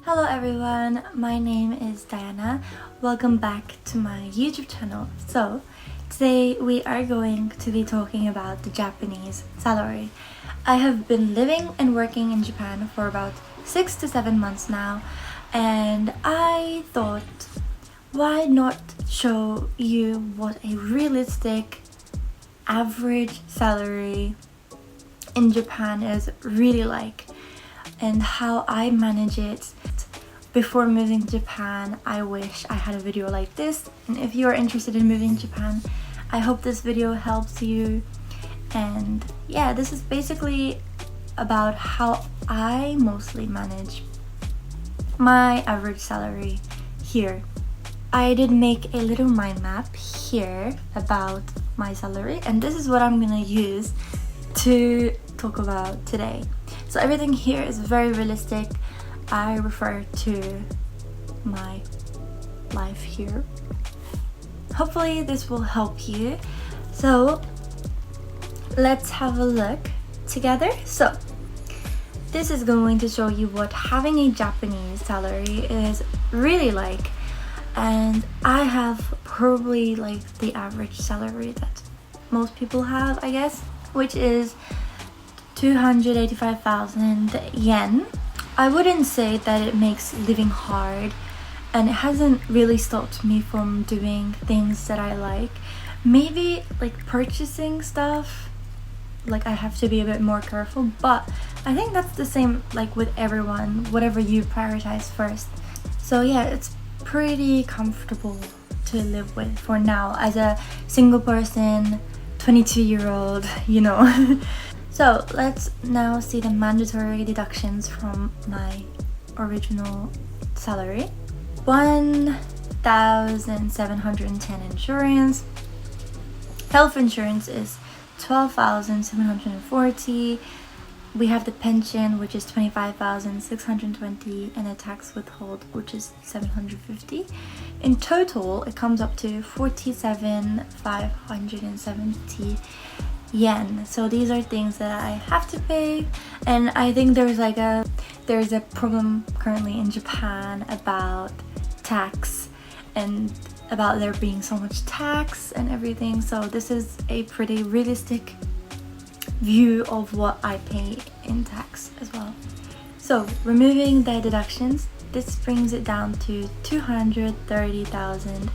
Hello everyone, my name is Diana. Welcome back to my YouTube channel. So, today we are going to be talking about the Japanese salary. I have been living and working in Japan for about 6 to 7 months now, and I thought, why not show you what a realistic average salary in Japan is really like, and how I manage it. Before moving to Japan, I wish I had a video like this, and if you are interested in moving to Japan, I hope this video helps you. And yeah, this is basically about how I mostly manage my average salary here. I did make a little mind map here about my salary, and this is what I'm gonna use to talk about today. So everything here is very realistic. I refer to my life here. Hopefully this will help you. So let's have a look together. So this is going to show you what having a Japanese salary is really like, and I have probably like the average salary that most people have, I guess, which is 285,000 yen. I wouldn't say that it makes living hard, and it hasn't really stopped me from doing things that I like. Maybe like purchasing stuff, like I have to be a bit more careful, but I think that's the same like with everyone, whatever you prioritize first. So yeah, it's pretty comfortable to live with for now as a single person, 22-year-old, you know. So let's now see the mandatory deductions from my original salary. 1,710 insurance. Health insurance is 12,740. We have the pension, which is 25,620, and a tax withhold, which is 750. In total, it comes up to 47,570 yen. So these are things that I have to pay, and I think there's a problem currently in Japan about tax and about there being so much tax and everything. So this is a pretty realistic view of what I pay in tax as well. So removing the deductions, this brings it down to 230,000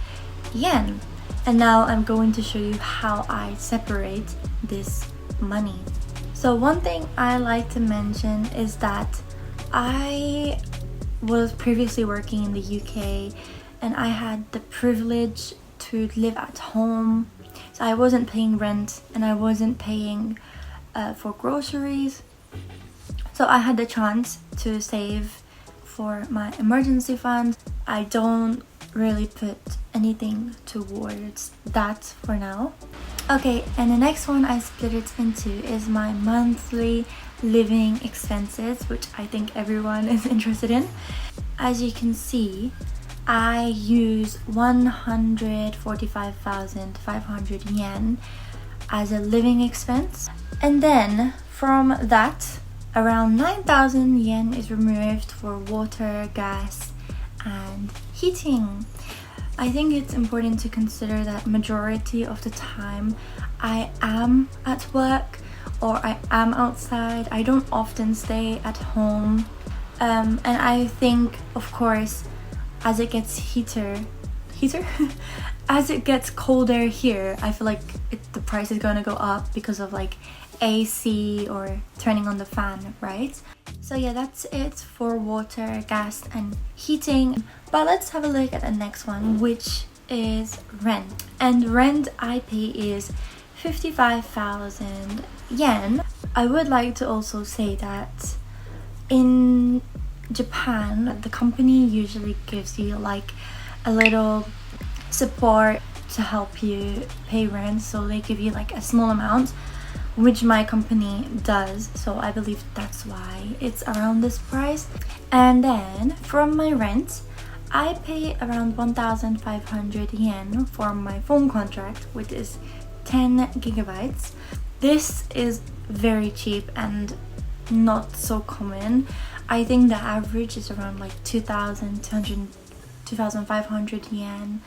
yen. And now I'm going to show you how I separate this money. So one thing I like to mention is that I was previously working in the UK, and I had the privilege to live at home. So I wasn't paying rent, and I wasn't paying for groceries. So I had the chance to save for my emergency fund. I don't really put anything towards that for now. Okay, and the next one I split it into is my monthly living expenses, which I think everyone is interested in. As you can see, I use 145,500 yen as a living expense, and then from that around 9,000 yen is removed for water, gas, and heating. I think it's important to consider that majority of the time I am at work or I am outside. I don't often stay at home, and I think, of course, as it gets as it gets colder here, I feel like the price is going to go up because of like AC or turning on the fan, right? So yeah, that's it for water, gas, and heating. But let's have a look at the next one, which is rent. And rent I pay is 55,000 yen. I would like to also say that in Japan, the company usually gives you like a little support to help you pay rent. So they give you like a small amount, which my company does, so I believe that's why it's around this price. And then from my rent, I pay around 1,500 yen for my phone contract, which is 10 gigabytes. This is very cheap and not so common. I think the average is around like 2,500 yen.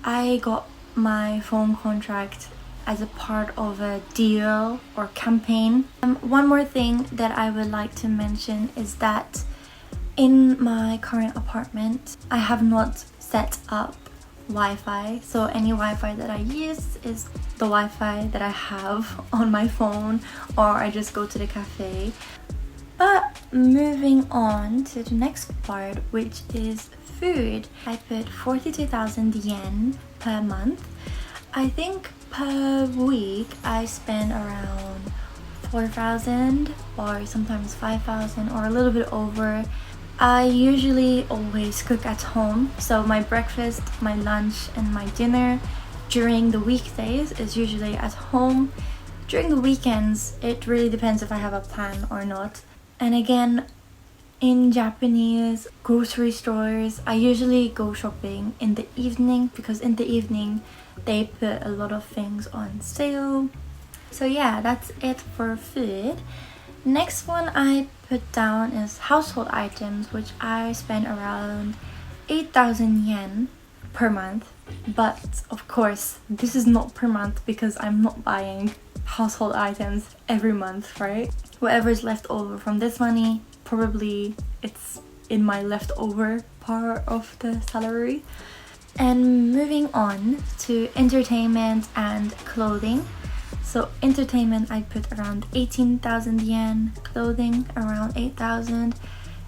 I got my phone contract as a part of a deal or campaign. One more thing that I would like to mention is that in my current apartment, I have not set up Wi-Fi, so any Wi-Fi that I use is the Wi-Fi that I have on my phone, or I just go to the cafe. But moving on to the next part, which is food. I put 42,000 yen per month. I think per week I spend around 4,000 or sometimes 5,000 or a little bit over. I usually always cook at home, so my breakfast, my lunch and my dinner during the weekdays is usually at home. During the weekends, it really depends if I have a plan or not. And again, in Japanese grocery stores, I usually go shopping in the evening because in the evening they put a lot of things on sale. So yeah, that's it for food. Next one I put down is household items, which I spend around 8,000 yen per month. But of course, this is not per month because I'm not buying household items every month, right? Whatever is left over from this money, probably it's in my leftover part of the salary. And moving on to entertainment and clothing. So entertainment I put around 18,000 yen, clothing around 8,000.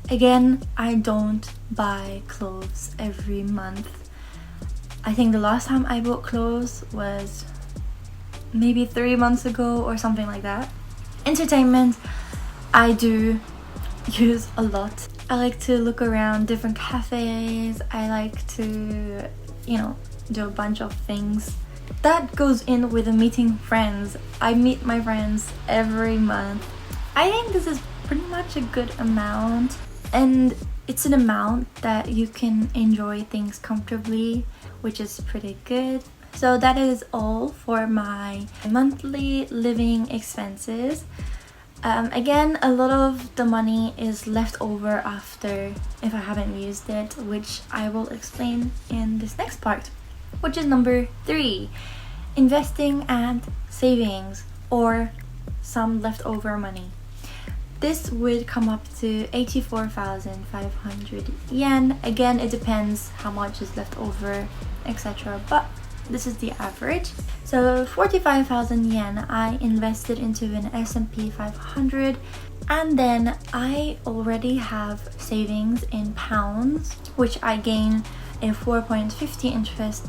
Again, I don't buy clothes every month. I think the last time I bought clothes was maybe 3 months ago or something like that. Entertainment I do use a lot. I like to look around different cafes. I like to, do a bunch of things. That goes in with meeting friends. I meet my friends every month. I think this is pretty much a good amount, and it's an amount that you can enjoy things comfortably, which is pretty good. So that is all for my monthly living expenses. Again, a lot of the money is left over after if I haven't used it, which I will explain in this next part, which is number 3, investing and savings, or some leftover money. This would come up to 84,500 yen. Again, it depends how much is left over, etc. But this is the average. So 45,000 yen I invested into an S&P 500, and then I already have savings in pounds, which I gain a 4.50 interest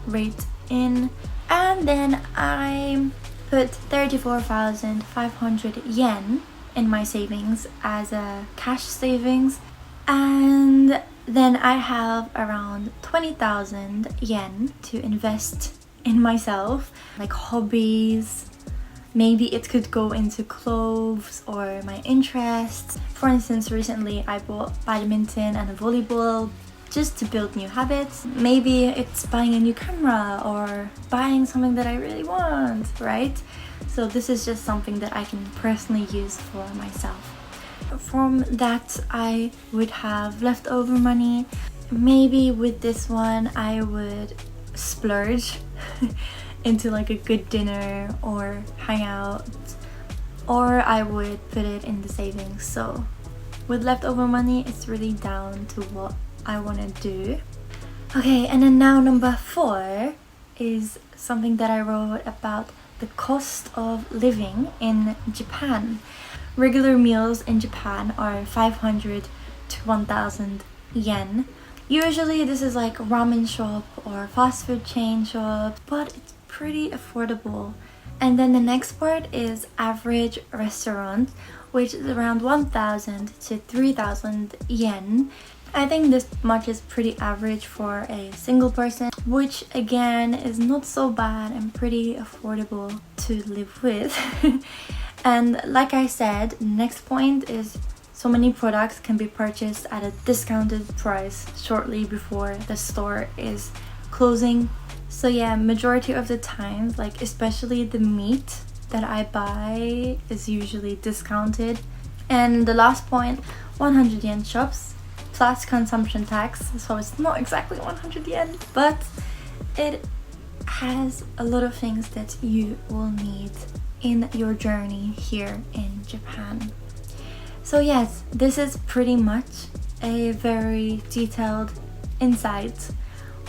rate in, and then I put 34,500 yen in my savings as a cash savings, and then I have around 20,000 yen to invest in myself, like hobbies. Maybe it could go into clothes or my interests. For instance, recently I bought badminton and a volleyball just to build new habits. Maybe it's buying a new camera or buying something that I really want, right? So this is just something that I can personally use for myself. From that, I would have leftover money. Maybe with this one, I would splurge into like a good dinner or hang out, or I would put it in the savings. So with leftover money, it's really down to what I want to do. Okay, and then now number 4 is something that I wrote about the cost of living in Japan. Regular meals in Japan are 500 to 1,000 yen. Usually this is like ramen shop or fast food chain shop, but it's pretty affordable. And then the next part is average restaurant, which is around 1,000 to 3,000 yen. I think this much is pretty average for a single person, which again is not so bad and pretty affordable to live with. And like I said, next point is so many products can be purchased at a discounted price shortly before the store is closing. So yeah, majority of the time, like especially the meat that I buy is usually discounted. And the last point, 100 yen shops plus consumption tax, so it's not exactly 100 yen, but it has a lot of things that you will need in your journey here in Japan. So yes, this is pretty much a very detailed insight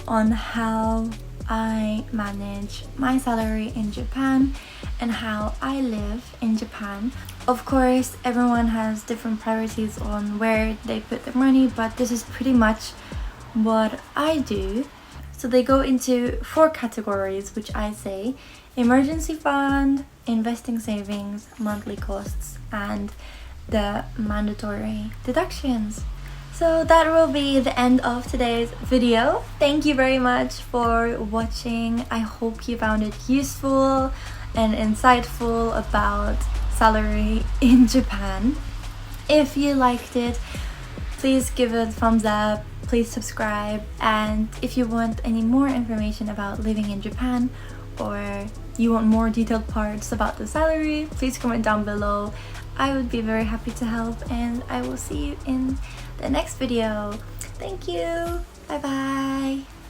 on how I manage my salary in Japan and how I live in Japan. Of course, everyone has different priorities on where they put their money, but this is pretty much what I do. So they go into 4 categories, which I say: emergency fund, investing savings, monthly costs, and the mandatory deductions. So that will be the end of today's video. Thank you very much for watching. I hope you found it useful and insightful about salary in Japan. If you liked it, please give it a thumbs up, please subscribe, and if you want any more information about living in Japan or you want more detailed parts about the salary, please comment down below. I would be very happy to help, and I will see you in the next video. Thank you. Bye bye.